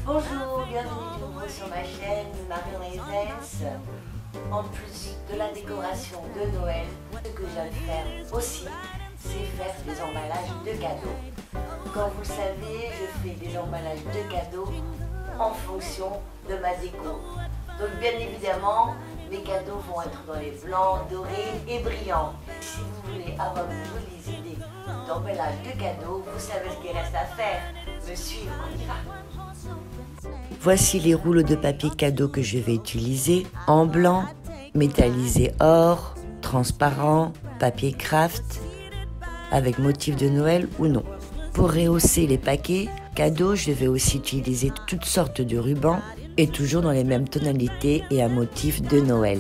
Bonjour, bienvenue de nouveau sur ma chaîne Marion Evans. En plus de la décoration de Noël, ce que j'aime faire aussi, c'est faire des emballages de cadeaux. Comme vous le savez, je fais des emballages de cadeaux en fonction de ma déco. Donc bien évidemment, mes cadeaux vont être dans les blancs, dorés et brillants. Si vous voulez avoir de jolies idées d'emballage de cadeaux, vous savez ce qu'il reste à faire. Me suivre, on y va. Voici les rouleaux de papier cadeau que je vais utiliser en blanc, métallisé or, transparent, papier craft, avec motif de Noël ou non. Pour rehausser les paquets cadeaux, je vais aussi utiliser toutes sortes de rubans et toujours dans les mêmes tonalités et à motif de Noël.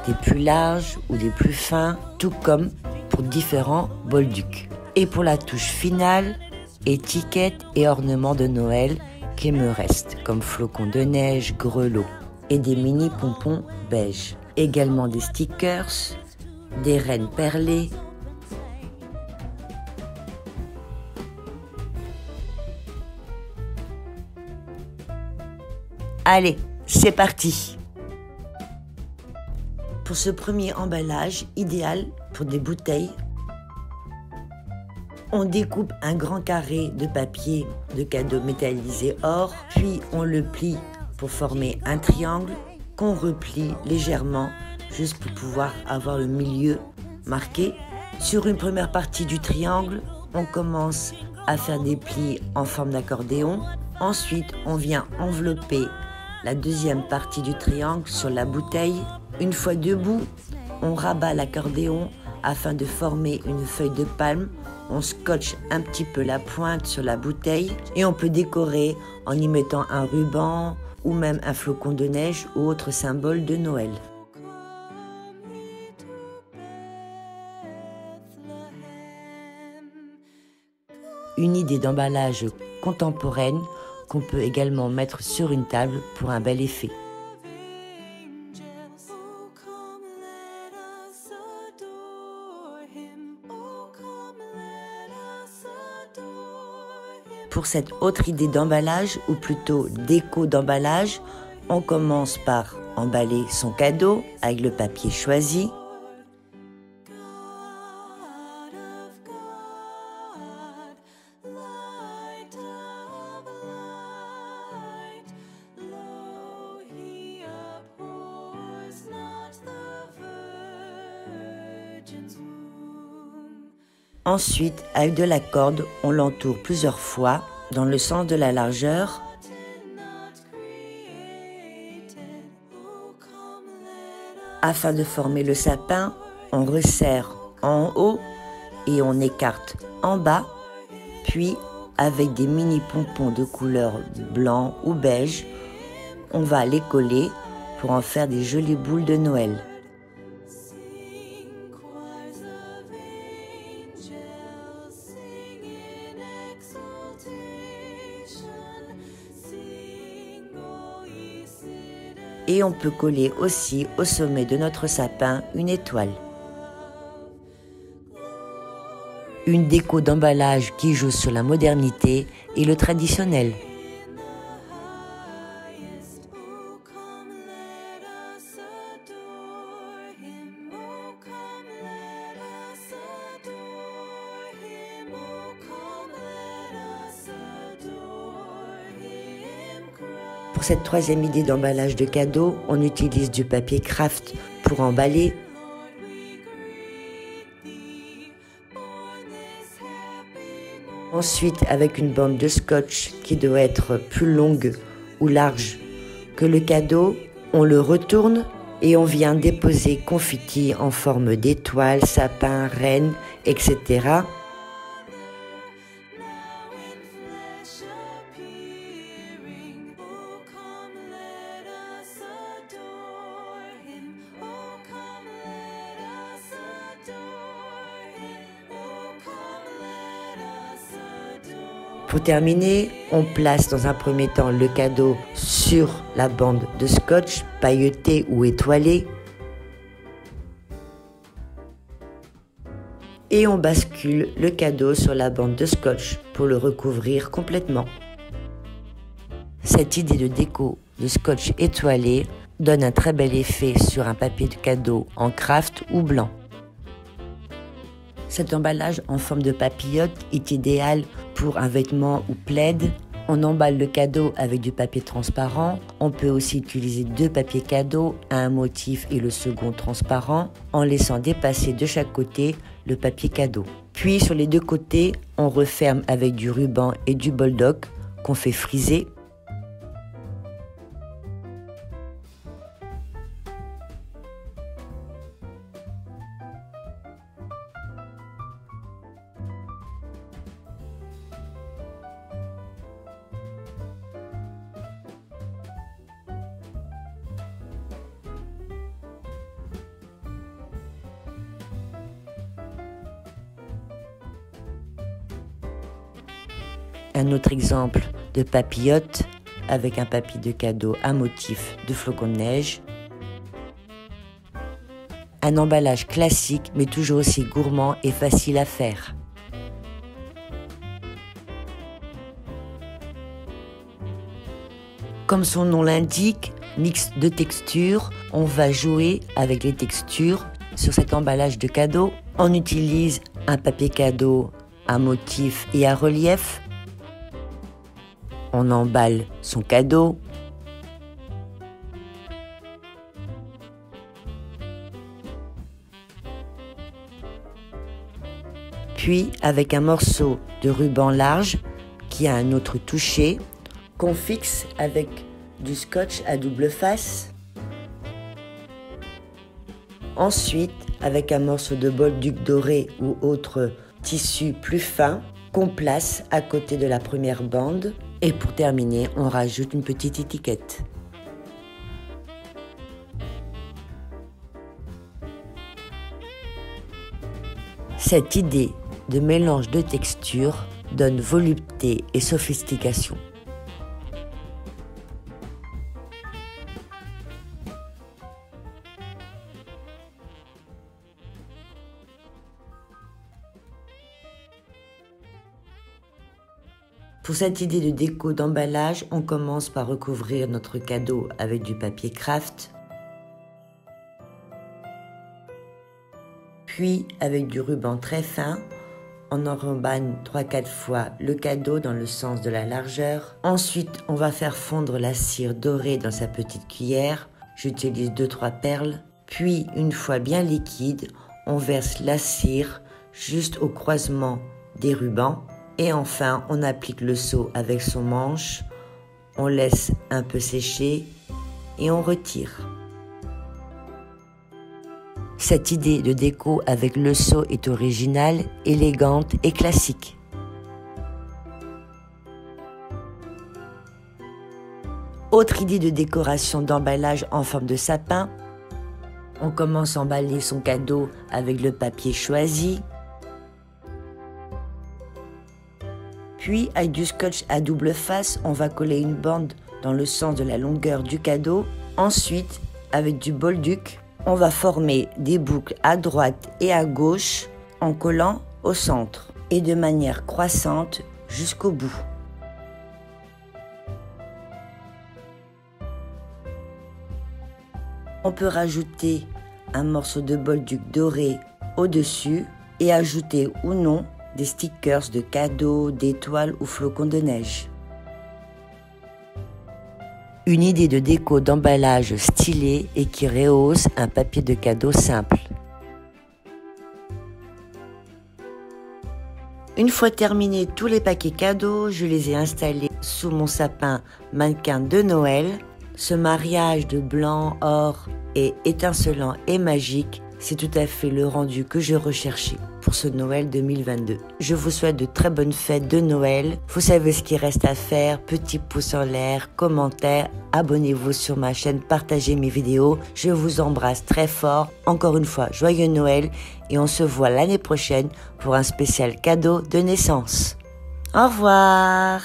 Des plus larges ou des plus fins, tout comme pour différents bolducs. Et pour la touche finale, étiquettes et ornements de Noël qu'il me reste, comme flocons de neige, grelots et des mini pompons beige. Également des stickers, des rennes perlées, allez, c'est parti! Pour ce premier emballage, idéal pour des bouteilles, on découpe un grand carré de papier de cadeau métallisé or, puis on le plie pour former un triangle qu'on replie légèrement juste pour pouvoir avoir le milieu marqué. Sur une première partie du triangle, on commence à faire des plis en forme d'accordéon. Ensuite, on vient envelopper la deuxième partie du triangle sur la bouteille. Une fois debout, on rabat l'accordéon afin de former une feuille de palme. On scotche un petit peu la pointe sur la bouteille et on peut décorer en y mettant un ruban ou même un flocon de neige ou autre symbole de Noël. Une idée d'emballage contemporaine qu'on peut également mettre sur une table pour un bel effet. Pour cette autre idée d'emballage, ou plutôt déco d'emballage, on commence par emballer son cadeau avec le papier choisi. Ensuite, avec de la corde, on l'entoure plusieurs fois dans le sens de la largeur. Afin de former le sapin, on resserre en haut et on écarte en bas. Puis, avec des mini pompons de couleur blanc ou beige, on va les coller pour en faire des jolies boules de Noël. Et on peut coller aussi au sommet de notre sapin une étoile. Une déco d'emballage qui joue sur la modernité et le traditionnel. Pour cette troisième idée d'emballage de cadeaux, on utilise du papier craft pour emballer. Ensuite, avec une bande de scotch qui doit être plus longue ou large que le cadeau, on le retourne et on vient déposer confetti en forme d'étoiles, sapin, reine, etc. Pour terminer, on place dans un premier temps le cadeau sur la bande de scotch pailletée ou étoilée et on bascule le cadeau sur la bande de scotch pour le recouvrir complètement. Cette idée de déco de scotch étoilé donne un très bel effet sur un papier de cadeau en craft ou blanc. Cet emballage en forme de papillote est idéal pour un vêtement ou plaid. On emballe le cadeau avec du papier transparent. On peut aussi utiliser 2 papiers cadeaux, un motif et le second transparent, en laissant dépasser de chaque côté le papier cadeau. Puis sur les 2 côtés, on referme avec du ruban et du boldock qu'on fait friser. Un autre exemple de papillote avec un papier de cadeau à motif de flocons de neige. Un emballage classique mais toujours aussi gourmand et facile à faire. Comme son nom l'indique, mix de textures, on va jouer avec les textures sur cet emballage de cadeau. On utilise un papier cadeau à motif et à relief. On emballe son cadeau. Puis, avec un morceau de ruban large qui a un autre toucher, qu'on fixe avec du scotch à double face. Ensuite, avec un morceau de bolduc doré ou autre tissu plus fin, qu'on place à côté de la première bande. Et pour terminer, on rajoute une petite étiquette. Cette idée de mélange de textures donne volupté et sophistication. Pour cette idée de déco d'emballage, on commence par recouvrir notre cadeau avec du papier craft, puis avec du ruban très fin, on enrobane 3-4 fois le cadeau dans le sens de la largeur. Ensuite, on va faire fondre la cire dorée dans sa petite cuillère. J'utilise 2-3 perles. Puis, une fois bien liquide, on verse la cire juste au croisement des rubans. Et enfin, on applique le seau avec son manche, on laisse un peu sécher et on retire. Cette idée de déco avec le seau est originale, élégante et classique. Autre idée de décoration d'emballage en forme de sapin. On commence à emballer son cadeau avec le papier choisi. Puis, avec du scotch à double face, on va coller une bande dans le sens de la longueur du cadeau. Ensuite, avec du bolduc, on va former des boucles à droite et à gauche en collant au centre et de manière croissante jusqu'au bout. On peut rajouter un morceau de bolduc doré au-dessus et ajouter ou non des stickers de cadeaux, d'étoiles ou flocons de neige. Une idée de déco d'emballage stylé et qui rehausse un papier de cadeau simple. Une fois terminés tous les paquets cadeaux, je les ai installés sous mon sapin mannequin de Noël. Ce mariage de blanc, or et étincelant et magique, c'est tout à fait le rendu que je recherchais pour ce Noël 2022. Je vous souhaite de très bonnes fêtes de Noël. Vous savez ce qu'il reste à faire. Petit pouce en l'air, commentaire, abonnez-vous sur ma chaîne, partagez mes vidéos. Je vous embrasse très fort. Encore une fois, joyeux Noël et on se voit l'année prochaine pour un spécial cadeau de naissance. Au revoir!